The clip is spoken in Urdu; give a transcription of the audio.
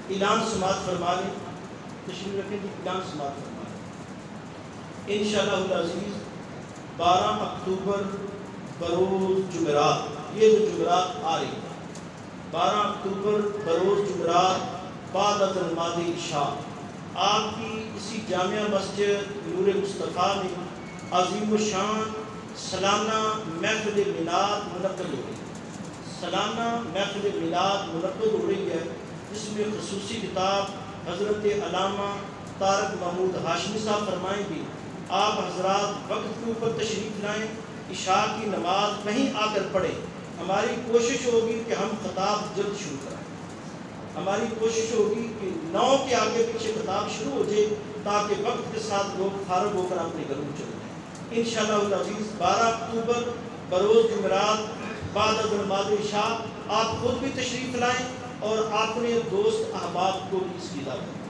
اعلان سماعت فرما لیں، تشریف رکھیں جی، اعلان سماعت فرما لیں۔ انشاءاللہ العزیز 12 اکتوبر بروز جمعرات، یہ جو جمعرات آ رہی ہے 12 اکتوبر بروز جمعرات بعد از نماز عشاء آپ کی اسی جامعہ مسجد نور مصطفیٰ میں عظیم الشان سالانہ محفل میلاد منعقد ہو رہی ہے۔ سالانہ محفل میلاد منعقد ہو رہی ہے، جس میں خصوصی خطاب حضرت علامہ طارق محمود ہاشمی صاحب فرمائیں گے۔ آپ حضرات وقت کے اوپر تشریف لائیں، عشاء کی نماز کہیں آ کر پڑھیں۔ ہماری کوشش ہوگی کہ ہم خطاب جلد شروع کریں، ہماری کوشش ہوگی کہ 9 کے آگے پیچھے خطاب شروع ہو جائے تاکہ وقت کے ساتھ لوگ فارغ ہو کر اپنے گھروں چلے جائیں۔ انشاءاللہ العزیز 12 اکتوبر بروز جمعرات بعد از نماز عشاء آپ خود بھی تشریف لائیں اور اپنے دوست احباب کو بھی اس کی دعوت دیں۔